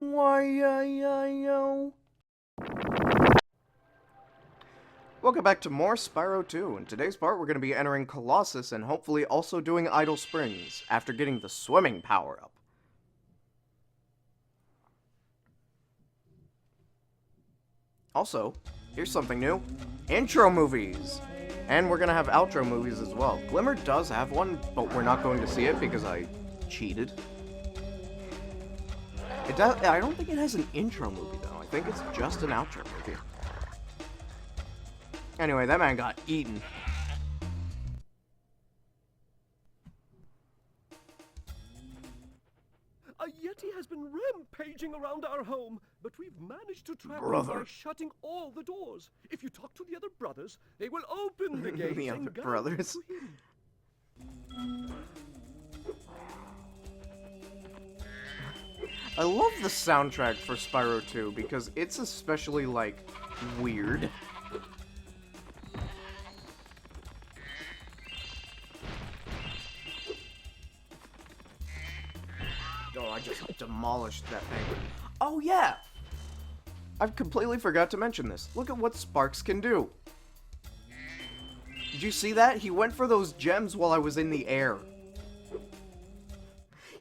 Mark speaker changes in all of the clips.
Speaker 1: Why-yo. Welcome back to more Spyro 2. In today's part, we're going to be entering Colossus and hopefully also doing Idle Springs after getting the swimming power-up. Also, here's something new. Intro movies! And we're going to have outro movies as well. Glimmer does have one, but we're not going to see it because I cheated. I don't think it has an intro movie, though. I think it's just an outro movie. Anyway, that man got eaten.
Speaker 2: A Yeti has been rampaging around our home, but we've managed to trap him
Speaker 1: Brother.
Speaker 2: by shutting all the doors. If you talk to the other brothers, they will open the gates
Speaker 1: The
Speaker 2: and
Speaker 1: other
Speaker 2: guide
Speaker 1: brothers.
Speaker 2: you to him.
Speaker 1: I love the soundtrack for Spyro 2 because it's especially, like, weird. Oh, I just demolished that thing. Oh, yeah! I've completely forgot to mention this. Look at what Sparks can do. Did you see that? He went for those gems while I was in the air.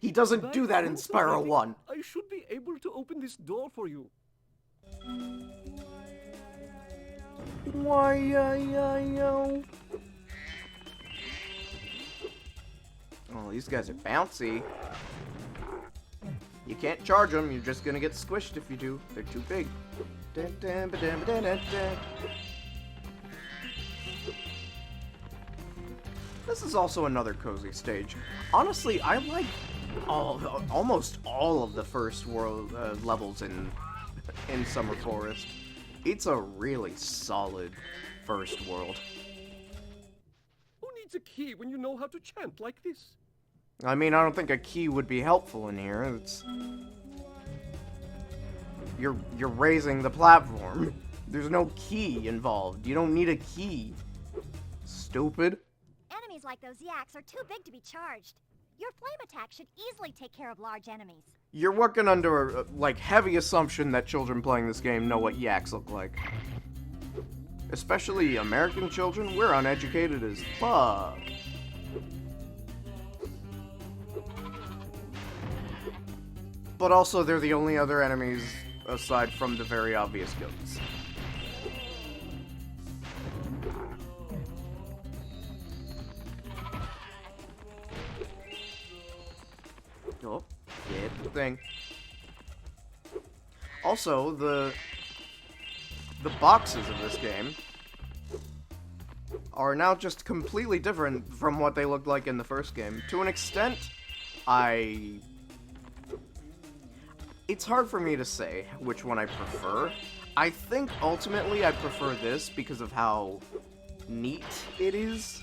Speaker 1: He doesn't do that in Spyro 1.
Speaker 2: I should be able to open this door for you.
Speaker 1: Why-yo. Oh, these guys are bouncy. You can't charge them, you're just gonna get squished if you do. They're too big. Dun, dun, ba-dun, ba-dun, dun, dun. This is also another cozy stage. Honestly, I like almost all of the first world levels in Summer Forest. It's a really solid first world.
Speaker 2: Who needs a key when you know how to chant like this?
Speaker 1: I mean, I don't think a key would be helpful in here. It's you're raising the platform. There's no key involved. You don't need a key. Stupid.
Speaker 3: Enemies like those yaks are too big to be charged. Your flame attack should easily take care of large enemies.
Speaker 1: You're working under a, like, heavy assumption that children playing this game know what yaks look like. Especially American children, we're uneducated as fuck. But also, they're the only other enemies aside from the very obvious goats. Oh, get the thing. Also, the boxes of this game are now just completely different from what they looked like in the first game. To an extent, it's hard for me to say which one I prefer. I think ultimately I prefer this because of how neat it is.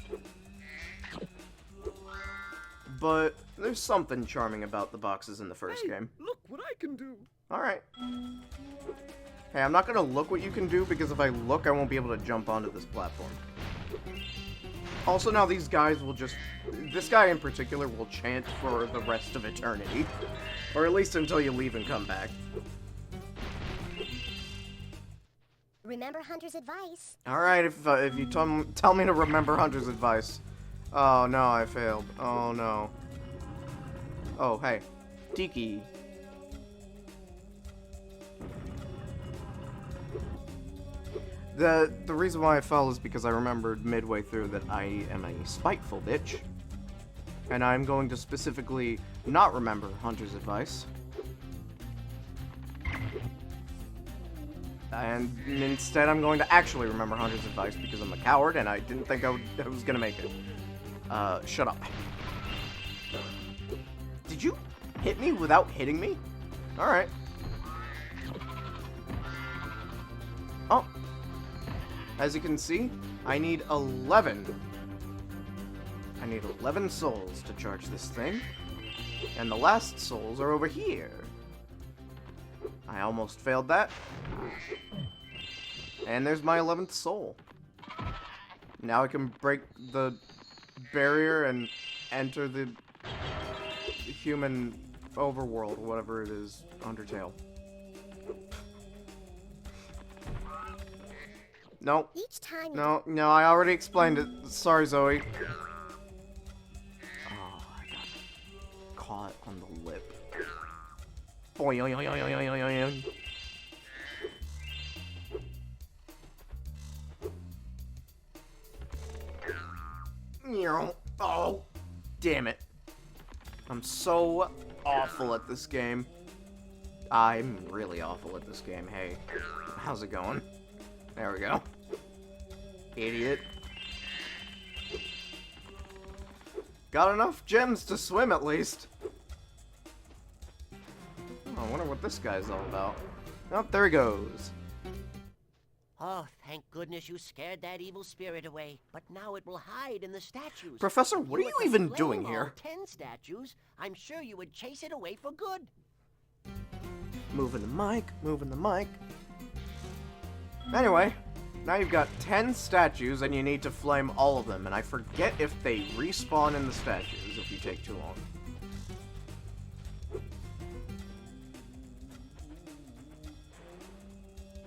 Speaker 1: But there's something charming about the boxes in the first
Speaker 2: Hey,
Speaker 1: game.
Speaker 2: look what I can do.
Speaker 1: Alright. Hey, I'm not gonna look what you can do, because if I look, I won't be able to jump onto this platform. Also, now these guys will just... This guy in particular will chant for the rest of eternity. Or at least until you leave and come back.
Speaker 3: Remember Hunter's advice.
Speaker 1: Alright, if you tell me to remember Hunter's advice. Oh no, I failed. Oh no. Oh, hey. Tiki. The reason why I fell is because I remembered midway through that I am a spiteful bitch. And I'm going to specifically not remember Hunter's advice. And instead I'm going to actually remember Hunter's advice because I'm a coward and I didn't think I was gonna make it. Shut up. Did you hit me without hitting me? Alright. Oh. As you can see, I need 11. I need 11 souls to charge this thing. And the last souls are over here. I almost failed that. And there's my 11th soul. Now I can break the barrier and enter the human overworld, whatever it is, Undertale. Nope.
Speaker 3: Each time
Speaker 1: No, I already explained it. Sorry, Zoe. Oh, I got caught on the lip. Boing, yoing, yoing, yoing, yoing, yoing, yoing. Oh, damn it. I'm so awful at this game. I'm really awful at this game. Hey, how's it going? There we go. Idiot. Got enough gems to swim at least. Oh, I wonder what this guy's all about. Oh, there he goes.
Speaker 4: Oh, thank goodness you scared that evil spirit away. But now it will hide in the statues.
Speaker 1: Professor, what are
Speaker 4: were
Speaker 1: you
Speaker 4: to
Speaker 1: even
Speaker 4: flame
Speaker 1: doing
Speaker 4: all
Speaker 1: here?
Speaker 4: 10 statues, I'm sure you would chase it away for good.
Speaker 1: Moving the mic, moving the mic. Anyway, now you've got 10 statues and you need to flame all of them. And I forget if they respawn in the statues if you take too long.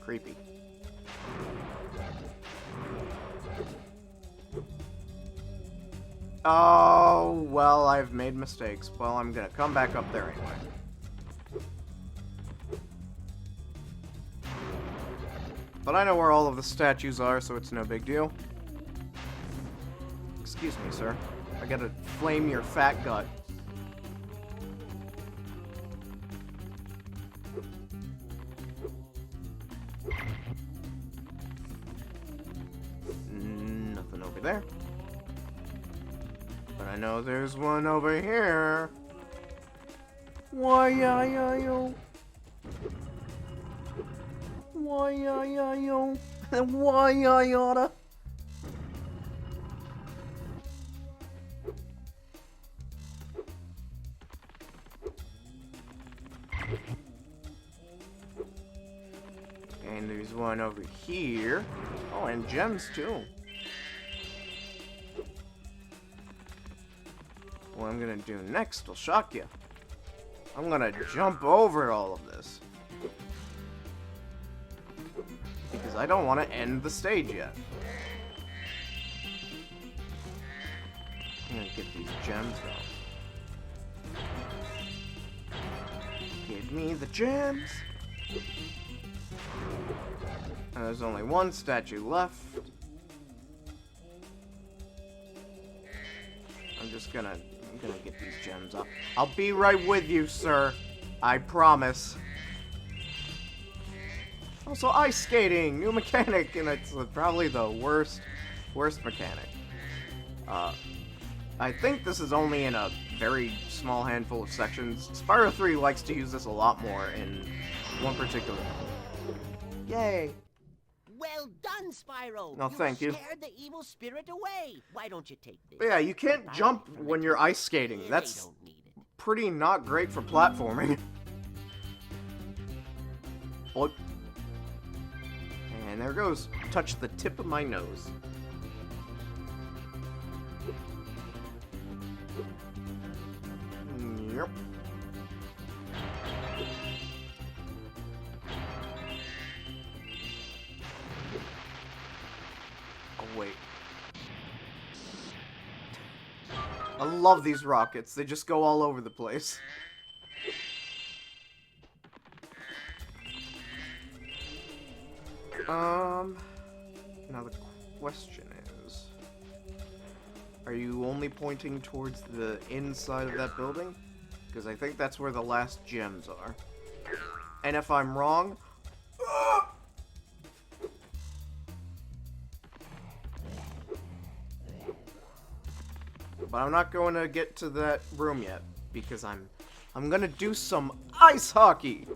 Speaker 1: Creepy. Oh, well, I've made mistakes. Well, I'm gonna come back up there anyway. But I know where all of the statues are, so it's no big deal. Excuse me, sir. I gotta flame your fat gut. Nothing over there. But I know there's one over here. Why-ya-ya-yo. Why-ya-ya-yo. Why-ya-yada. And there's one over here. Oh, and gems too. What I'm gonna do next will shock you. I'm gonna jump over all of this. Because I don't want to end the stage yet. I'm gonna get these gems though. Give me the gems! And there's only one statue left. I'm gonna get these gems up. I'll be right with you, sir. I promise. Also, ice skating, new mechanic, and it's probably the worst mechanic. I think this is only in a very small handful of sections. Spyro 3 likes to use this a lot more in one particular one. Yay!
Speaker 4: Well done, Spyro.
Speaker 1: No, thank you.
Speaker 4: Scared the evil spirit away. Why don't you take this?
Speaker 1: But yeah, you can't jump when you're ice skating.
Speaker 4: They
Speaker 1: That's
Speaker 4: don't need it.
Speaker 1: pretty not great for platforming. Boop. And there goes. Touch the tip of my nose. Yep. Oh, wait. I love these rockets. They just go all over the place. Now the question is, are you only pointing towards the inside of that building? Because I think that's where the last gems are. And if I'm wrong, but I'm not going to get to that room yet because I'm going to do some ice hockey.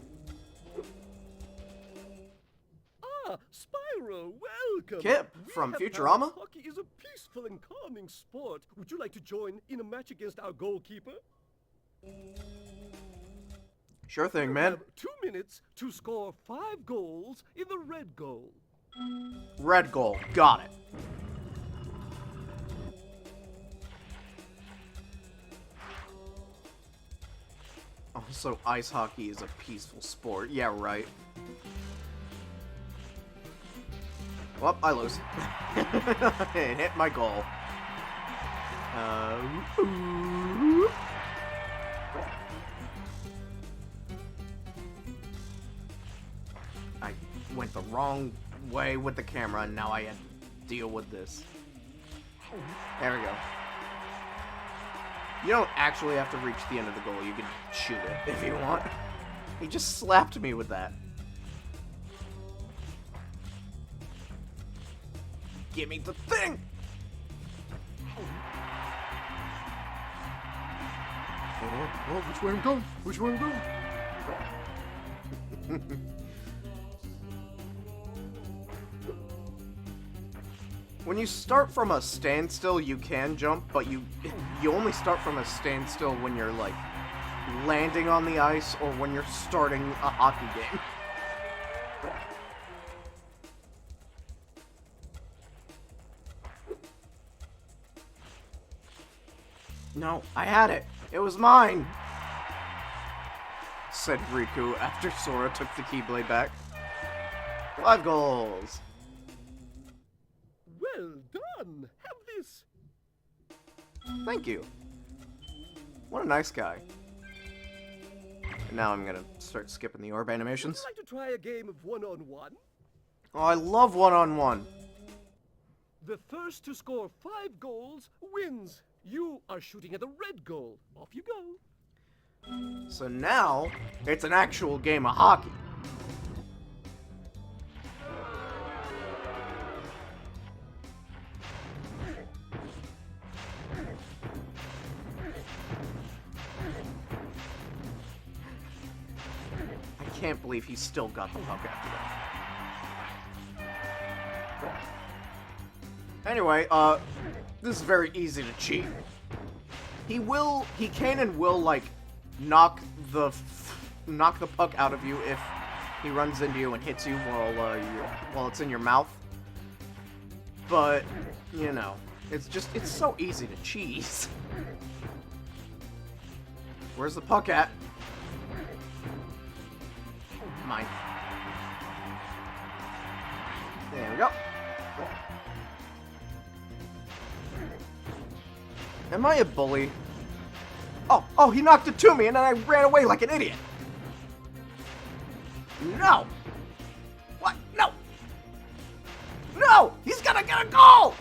Speaker 2: Ah, Spyro, welcome.
Speaker 1: Kip,
Speaker 2: We
Speaker 1: from
Speaker 2: have found
Speaker 1: Futurama?
Speaker 2: that hockey is a peaceful and calming sport. Would you like to join in a match against our goalkeeper?
Speaker 1: Sure thing,
Speaker 2: You
Speaker 1: man.
Speaker 2: have 2 minutes to score 5 goals in the red goal.
Speaker 1: Red goal. Got it. Oh, So ice hockey is a peaceful sport. Yeah, right. Well, I lose. Hit my goal. I went the wrong way with the camera, and now I had to deal with this. There we go. You don't actually have to reach the end of the goal. You can shoot it if you want. He just slapped me with that. Give me the thing! Oh, which way I'm going? Which way I'm going? When you start from a standstill, you can jump, but you only start from a standstill when you're, like, landing on the ice or when you're starting a hockey game. No, I had it. It was mine, said Riku after Sora took the Keyblade back. 5 goals.
Speaker 2: Well done. Have this.
Speaker 1: Thank you. What a nice guy. And now I'm gonna start skipping the orb
Speaker 2: Would
Speaker 1: animations.
Speaker 2: you like to try a game of one-on-one?
Speaker 1: Oh, I love one-on-one.
Speaker 2: The first to score 5 goals wins. You are shooting at the red goal. Off you go.
Speaker 1: So now, it's an actual game of hockey. I can't believe he still got the puck after that. Anyway, this is very easy to cheat. He can and will, like, knock the puck out of you if he runs into you and hits you while it's in your mouth. But, you know, it's so easy to cheese. Where's the puck at? Mine. There we go. Am I a bully? Oh, he knocked it to me and then I ran away like an idiot. No! What? No! No! He's gonna get a goal!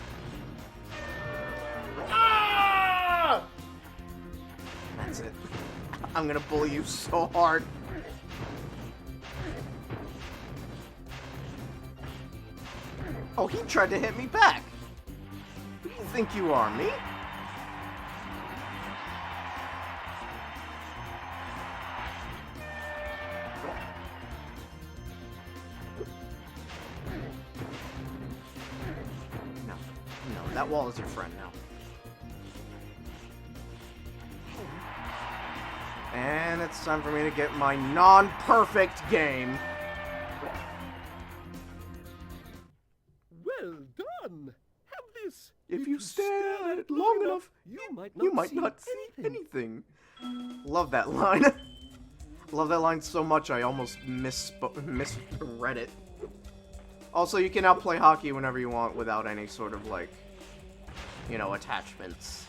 Speaker 1: Ah! That's it. I'm gonna bully you so hard. Oh, he tried to hit me back. Who do you think you are, me? No, that wall is your friend now. And it's time for me to get my non-perfect game.
Speaker 2: Well done. Have this.
Speaker 1: If you stare at it long enough,
Speaker 2: you
Speaker 1: you might not see anything. Love that line. Love that line so much I almost misread it. Also, you can now play hockey whenever you want without any sort of, like, you know, attachments.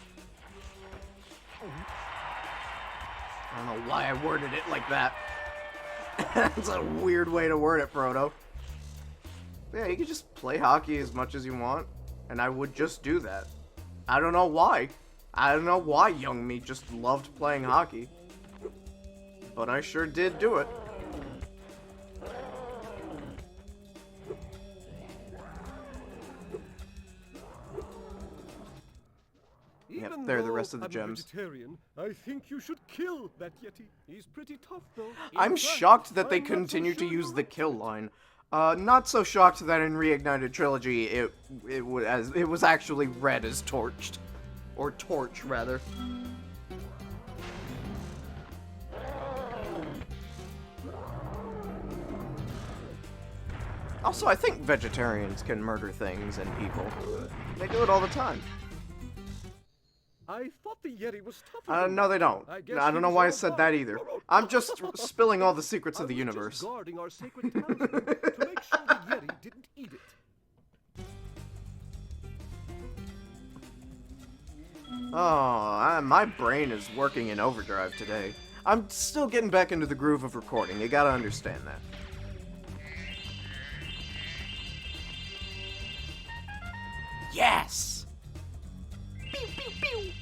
Speaker 1: I don't know why I worded it like that. That's a weird way to word it, Frodo. Yeah, you can just play hockey as much as you want, and I would just do that. I don't know why. I don't know why young me just loved playing hockey. But I sure did do it. Yep, there are the rest of the gems.
Speaker 2: Vegetarian, I think you should kill that Yeti. He's pretty tough, though.
Speaker 1: I'm shocked that they continue to use the kill line. Not so shocked that in Reignited Trilogy it was actually read as torched. Or torch, rather. Also, I think vegetarians can murder things and people. They do it all the time.
Speaker 2: I thought the Yeti was tougher.
Speaker 1: No, they don't.
Speaker 2: I guess
Speaker 1: I
Speaker 2: he
Speaker 1: don't know
Speaker 2: was
Speaker 1: why I
Speaker 2: all
Speaker 1: said
Speaker 2: bark.
Speaker 1: that either. I'm just spilling all the secrets of the
Speaker 2: I was
Speaker 1: universe.
Speaker 2: just guarding our sacred talisman to make sure the Yeti didn't eat it.
Speaker 1: Oh, my brain is working in overdrive today. I'm still getting back into the groove of recording. You gotta understand that. Yes! Pew, pew, pew!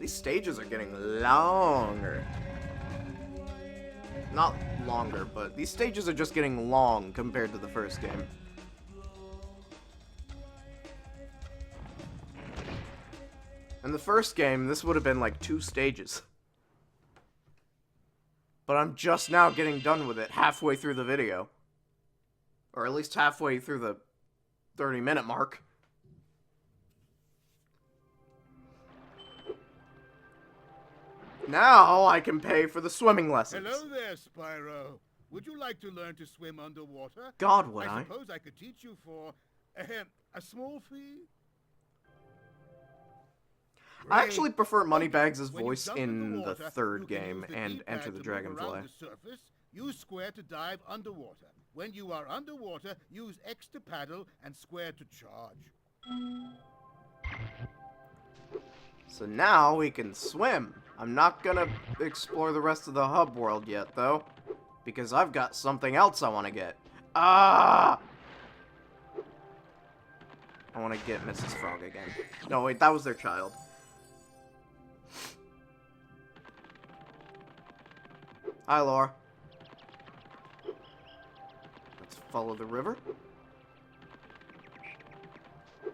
Speaker 1: These stages are getting longer. Not longer, but these stages are just getting long compared to the first game. In the first game, this would have been like 2 stages. But I'm just now getting done with it halfway through the video. Or at least halfway through the 30-minute mark. Now I can pay for the swimming lessons.
Speaker 5: Hello there, Spyro. Would you like to learn to swim underwater?
Speaker 1: God, would
Speaker 5: I
Speaker 1: I?
Speaker 5: suppose I could teach you for a small fee.
Speaker 1: I actually prefer Moneybags'
Speaker 5: When you
Speaker 1: voice
Speaker 5: jump
Speaker 1: in the
Speaker 5: water,
Speaker 1: third
Speaker 5: you can
Speaker 1: game
Speaker 5: use the
Speaker 1: and
Speaker 5: D-pad
Speaker 1: Enter the
Speaker 5: to move around
Speaker 1: Dragonfly.
Speaker 5: the surface. Use square to dive underwater. When you are underwater, use X to paddle and square to charge.
Speaker 1: So now we can swim. I'm not gonna explore the rest of the hub world yet, though, because I've got something else I want to get. Ah! I want to get Mrs. Frog again. No, wait, that was their child. Hi, Laura. Let's follow the river.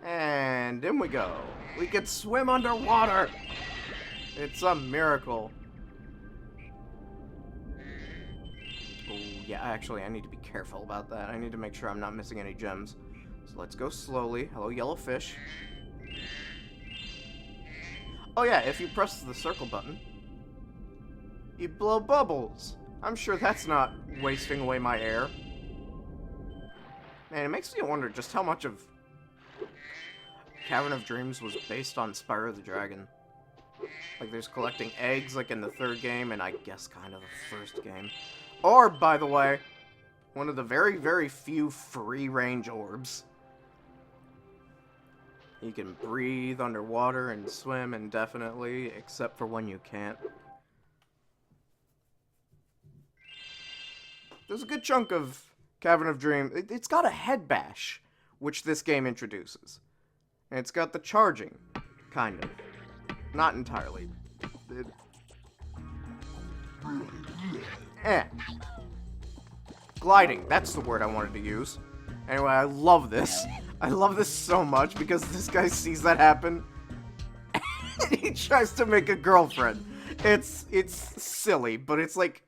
Speaker 1: And in we go. We can swim underwater! It's a miracle. Oh, yeah, actually, I need to be careful about that. I need to make sure I'm not missing any gems. So let's go slowly. Hello, yellow fish. Oh yeah, if you press the circle button, you blow bubbles. I'm sure that's not wasting away my air. Man, it makes me wonder just how much of Cavern of Dreams was based on Spyro the Dragon. Like, there's collecting eggs, like, in the third game, and I guess kind of the first game. Or, by the way, one of the very, very few free-range orbs. You can breathe underwater and swim indefinitely, except for when you can't. There's a good chunk of Cavern of Dreams. It's got a head bash, which this game introduces. And it's got the charging, kind of. Not entirely. Gliding, that's the word I wanted to use. Anyway, I love this. I love this so much because this guy sees that happen and he tries to make a girlfriend. It's silly, but it's like,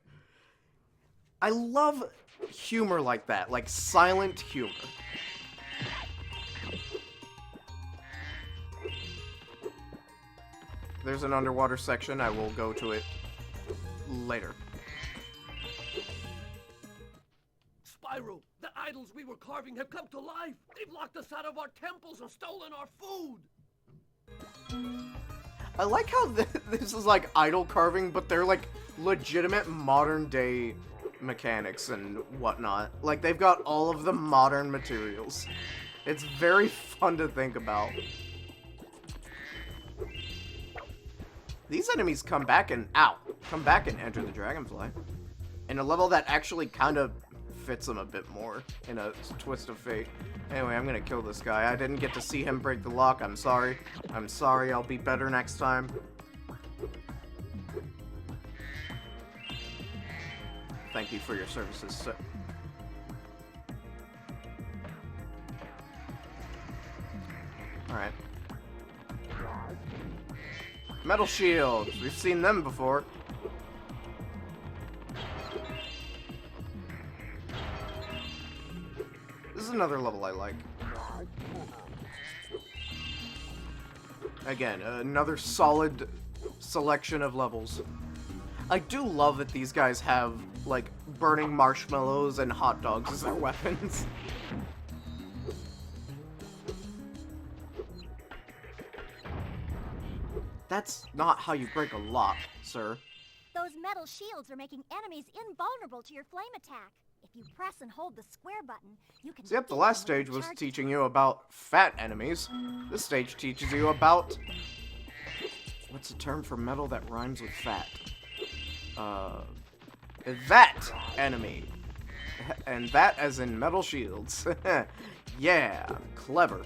Speaker 1: I love humor like that, like silent humor. There's an underwater section. I will go to it later.
Speaker 2: Spyro, the idols we were carving have come to life. They've locked us out of our temples and stolen our food.
Speaker 1: I like how this is like idol carving, but they're like legitimate modern day mechanics and whatnot. Like, they've got all of the modern materials. It's very fun to think about. These enemies come back and Enter the Dragonfly. In a level that actually kind of fits them a bit more in a twist of fate. Anyway, I'm gonna kill this guy. I didn't get to see him break the lock. I'm sorry. I'm sorry. I'll be better next time. Thank you for your services, sir. Alright. Metal shields. We've seen them before. This is another level I like. Again, another solid selection of levels. I do love that these guys have, like, burning marshmallows and hot dogs as their weapons. That's not how you break a lock, sir.
Speaker 3: Those metal shields are making enemies invulnerable to your flame attack. If you press and hold the square button, you can...
Speaker 1: So, yep, the
Speaker 3: beat
Speaker 1: last
Speaker 3: them with
Speaker 1: stage
Speaker 3: your
Speaker 1: was
Speaker 3: charge
Speaker 1: teaching
Speaker 3: attack.
Speaker 1: you about fat enemies. This stage teaches you about... What's the term for metal that rhymes with fat? That enemy. And that as in metal shields. Yeah, clever.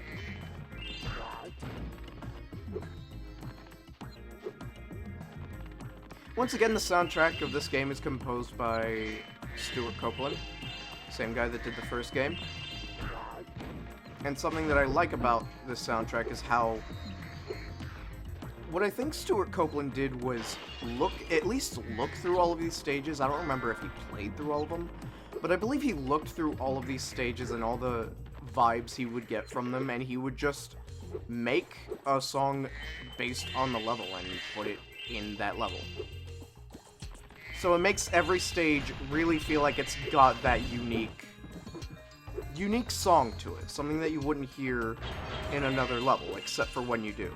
Speaker 1: Once again, the soundtrack of this game is composed by Stuart Copeland, same guy that did the first game. And something that I like about this soundtrack is how... What I think Stuart Copeland did was at least look through all of these stages. I don't remember if he played through all of them, but I believe he looked through all of these stages and all the vibes he would get from them, and he would just make a song based on the level and put it in that level. So it makes every stage really feel like it's got that unique song to it, something that you wouldn't hear in another level, except for when you do.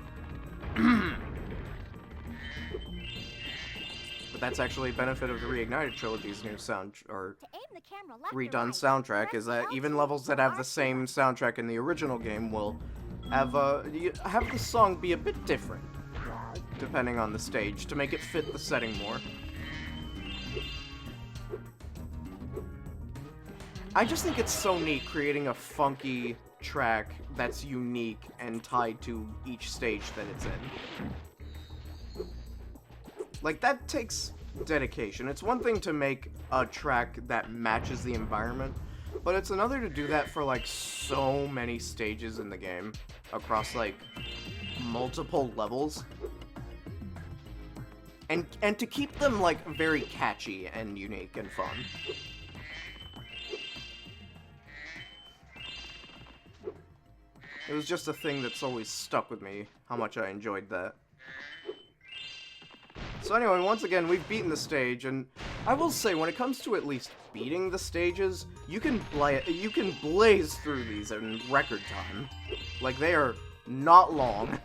Speaker 1: But that's actually a benefit of the Reignited Trilogy's new redone soundtrack, is that even levels that have the same soundtrack in the original game will have the song be a bit different, depending on the stage, to make it fit the setting more. I just think it's so neat creating a funky track that's unique and tied to each stage that it's in. Like, that takes dedication. It's one thing to make a track that matches the environment, but it's another to do that for, like, so many stages in the game across, like, multiple levels. And to keep them, like, very catchy and unique and fun. It was just a thing that's always stuck with me, how much I enjoyed that. So anyway, once again, we've beaten the stage, and I will say, when it comes to at least beating the stages, you can blaze through these in record time. Like, they are not long.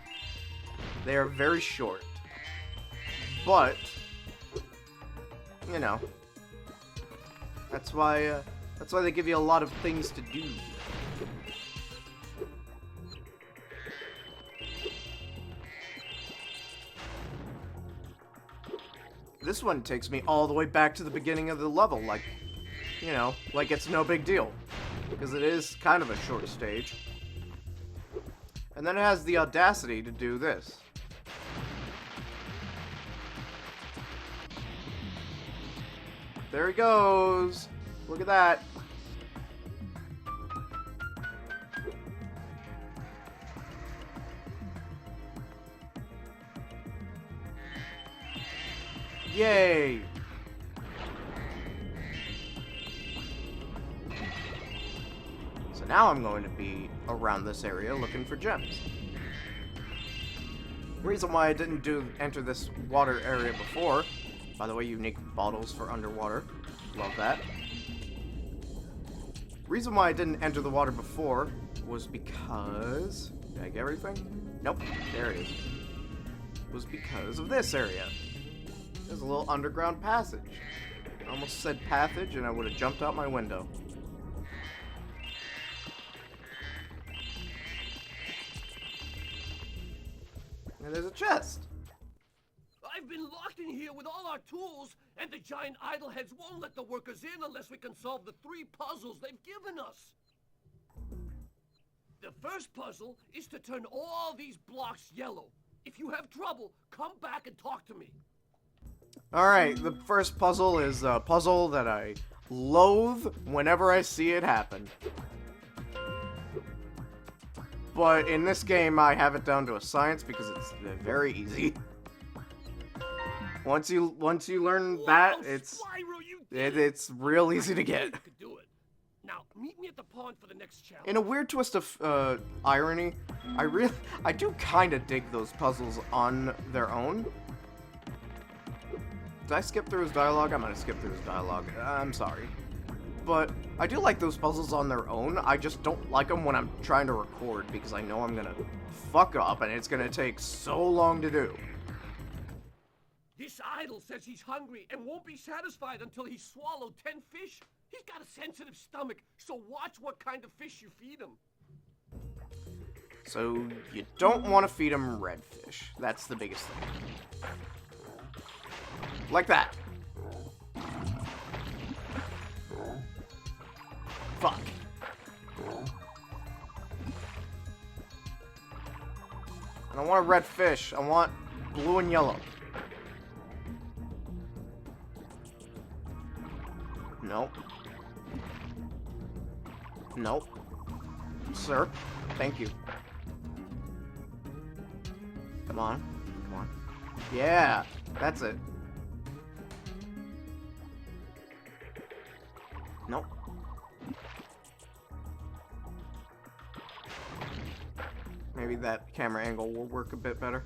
Speaker 1: They are very short. But, you know, that's why they give you a lot of things to do. This one takes me all the way back to the beginning of the level, like, you know, like it's no big deal. Because it is kind of a short stage. And then it has the audacity to do this. There he goes! Look at that! Yay! So now I'm going to be around this area looking for gems. The reason why I didn't enter this water area before, by the way, unique bottles for underwater, love that. Reason why I didn't enter the water before was because... Did I get everything? Nope, there it is. Was because of this area. There's a little underground passage. I almost said passage and I would have jumped out my window. And there's a chest.
Speaker 2: I've been locked in here with all our tools, and the giant idleheads won't let the workers in unless we can solve the 3 puzzles they've given us. The first puzzle is to turn all these blocks yellow. If you have trouble, come back and talk to me.
Speaker 1: Alright, the first puzzle is a puzzle that I loathe whenever I see it happen. But in this game, I have it down to a science because it's very easy. Once you learn that, it's real easy to get.
Speaker 2: You could do it. Now, meet me at the pond for the next challenge.
Speaker 1: In a weird twist of irony, I do kind of dig those puzzles on their own. Did I skip through his dialogue? I'm gonna skip through his dialogue. I'm sorry. But I do like those puzzles on their own. I just don't like them when I'm trying to record because I know I'm gonna fuck up and it's gonna take so long to do.
Speaker 2: This idol says he's hungry and won't be satisfied until he's swallowed 10 fish. He's got a sensitive stomach, so watch what kind of fish you feed him.
Speaker 1: So, you don't want to feed him redfish. That's the biggest thing. Like that. Fuck. I don't want a red fish. I want blue and yellow. Nope. Nope. Sir, thank you. Come on. Come on. Yeah, that's it. Nope. Maybe that camera angle will work a bit better.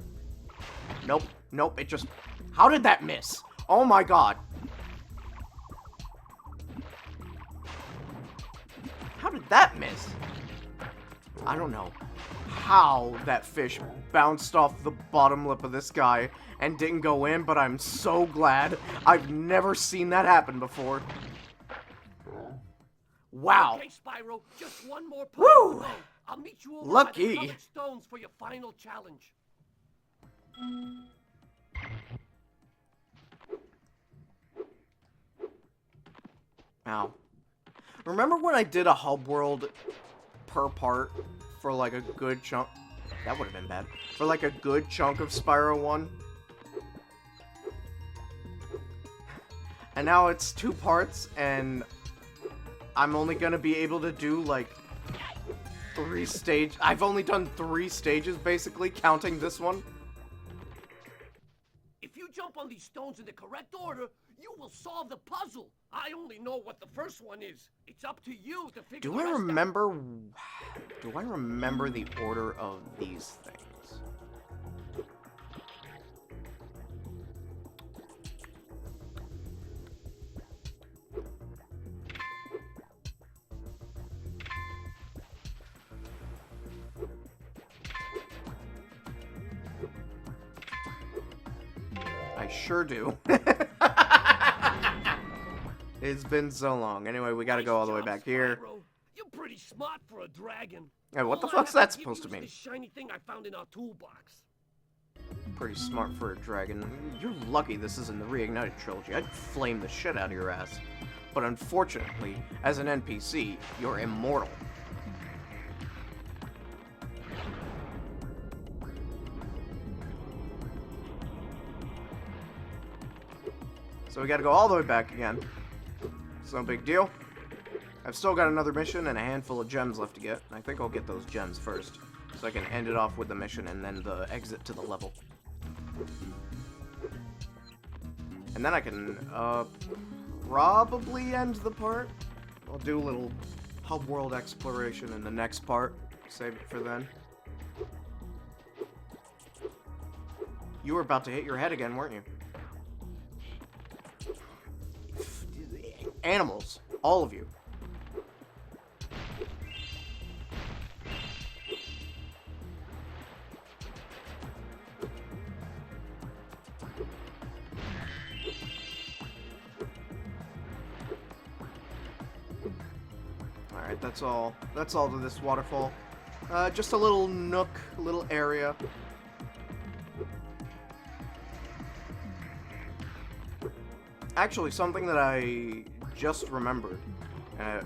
Speaker 1: Nope. Nope, it just... How did that miss? Oh my god. How did that miss? I don't know how that fish bounced off the bottom lip of this guy and didn't go in, but I'm so glad. I've never seen that happen before. Wow.
Speaker 2: Okay, Spyro, just one more push.
Speaker 1: Woo!
Speaker 2: I'll meet you over
Speaker 1: Lucky.
Speaker 2: by the colored stones for your final challenge.
Speaker 1: Ow. Remember when I did a hub world per part for like a good chunk? That would have been bad. For like a good chunk of Spyro 1? And now it's 2 parts, and I'm only gonna be able to do like 3 stages. I've only done 3 stages basically, counting this one.
Speaker 2: If you jump on these stones in the correct order, you will solve the puzzle. I only know what the first one is. It's up to you to figure
Speaker 1: Do
Speaker 2: the
Speaker 1: I
Speaker 2: rest out.
Speaker 1: remember... Do I remember the order of these things? I sure do. It's been so long. Anyway, we gotta go all the way back here.
Speaker 2: Spyro. You're pretty smart for a dragon.
Speaker 1: Hey, what the
Speaker 2: All I
Speaker 1: fuck's
Speaker 2: have
Speaker 1: that
Speaker 2: to give
Speaker 1: supposed to
Speaker 2: you is
Speaker 1: mean?
Speaker 2: This shiny thing I found in our toolbox.
Speaker 1: Pretty smart for a dragon. You're lucky this isn't the Reignited trilogy. I'd flame the shit out of your ass. But unfortunately, as an NPC, you're immortal. So we gotta go all the way back again. It's no big deal. I've still got another mission and a handful of gems left to get. I think I'll get those gems first, so I can end it off with the mission and then the exit to the level. And then I can, probably end the part. I'll do a little hub world exploration in the next part. Save it for then. You were about to hit your head again, weren't you? Animals. All of you. Alright, that's all. That's all to this waterfall. Just a little nook, a little area. Actually, something that I just remembered,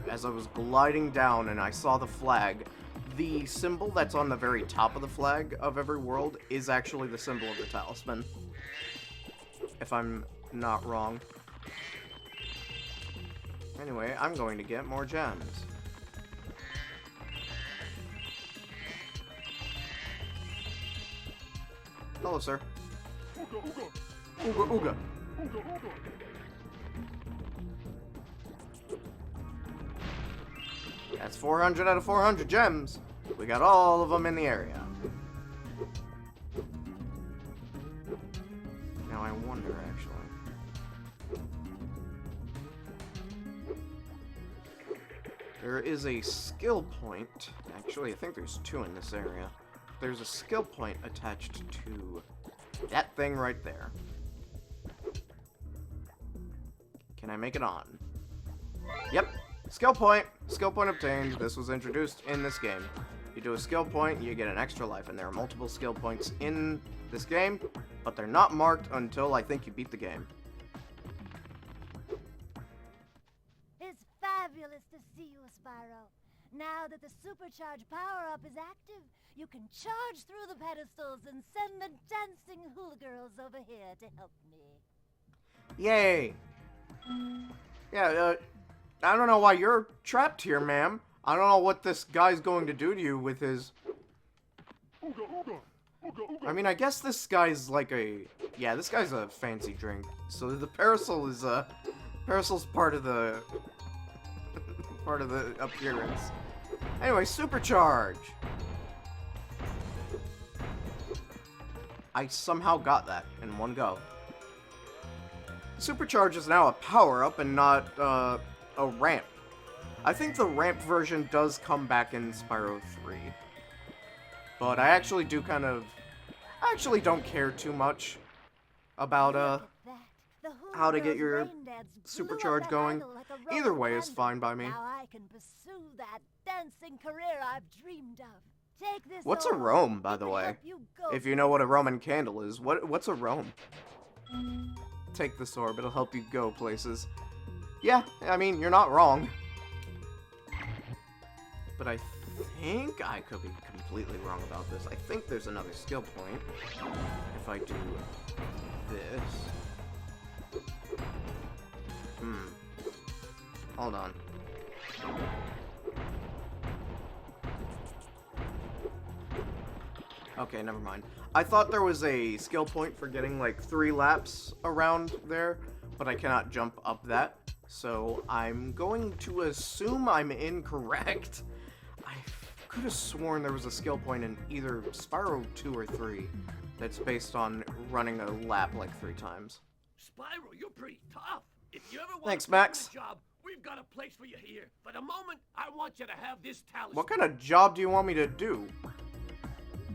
Speaker 1: as I was gliding down and I saw the flag, the symbol that's on the very top of the flag of every world is actually the symbol of the talisman. If I'm not wrong. Anyway, I'm going to get more gems. Hello, sir.
Speaker 2: Ooga, ooga.
Speaker 1: Ooga, ooga.
Speaker 2: Ooga, ooga.
Speaker 1: That's 400 out of 400 gems. We got all of them in the area. Now I wonder, actually. There is a skill point. Actually, I think there's 2 in this area. There's a skill point attached to that thing right there. Can I make it on? Yep. Skill point. Skill point obtained. This was introduced in this game. You do a skill point, you get an extra life, and there are multiple skill points in this game, but they're not marked until I think you beat the game.
Speaker 3: It's fabulous to see you, Spyro. Now that the supercharged power-up is active, you can charge through the pedestals and send the dancing hula girls over here to help me.
Speaker 1: Yay! Yeah, I don't know why you're trapped here, ma'am. I don't know what this guy's going to do to you with his... I mean, I guess this guy's like a... Yeah, this guy's a fancy drink. So the parasol is, Parasol's part of the... part of the appearance. Anyway, supercharge! I somehow got that in one go. Supercharge is now a power-up and not, a ramp. I think the ramp version does come back in Spyro 3. But I actually do kind of... I actually don't care too much about, how to get your supercharge going. Either way is fine by me.
Speaker 3: Now I can pursue that dancing career I've dreamed of. Take this.
Speaker 1: What's a Rome, by the way? If you know what a Roman candle is, what's a Rome? Take this orb, it'll help you go places. Yeah, I mean, you're not wrong. But I think I could be completely wrong about this. I think there's another skill point. If I do this. Hold on. Okay, never mind. I thought there was a skill point for getting like 3 laps around there, but I cannot jump up that. So I'm going to assume I'm incorrect. I could have sworn there was a skill point in either Spyro 2 or 3 that's based on running a lap like 3 times.
Speaker 2: Spyro, you're pretty tough. If you ever want
Speaker 1: Thanks,
Speaker 2: to
Speaker 1: Max.
Speaker 2: do a job, we've got a place for you here. For the moment, I want you to have this talisman.
Speaker 1: What kind of job do you want me to do?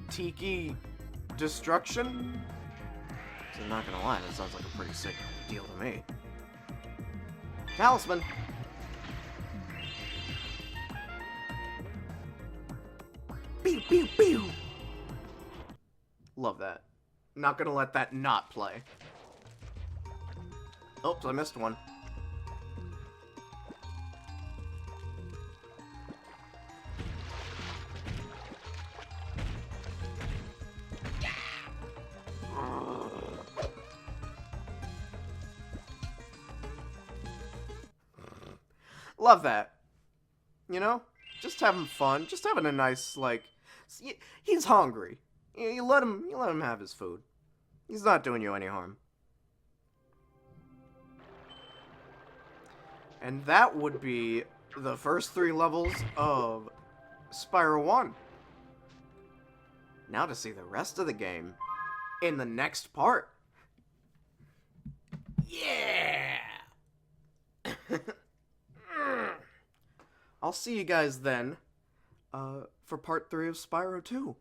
Speaker 1: Tiki destruction? So I'm not gonna lie, that sounds like a pretty sick deal to me. Talisman! Pew pew pew! Love that. Not gonna let that not play. Oops, I missed one. Love that. You know? Just having fun. Just having a nice, like... He's hungry. You let him have his food. He's not doing you any harm. And that would be the first 3 levels of Spyro 1. Now to see the rest of the game in the next part. Yeah! I'll see you guys then for part 3 of Spyro 2.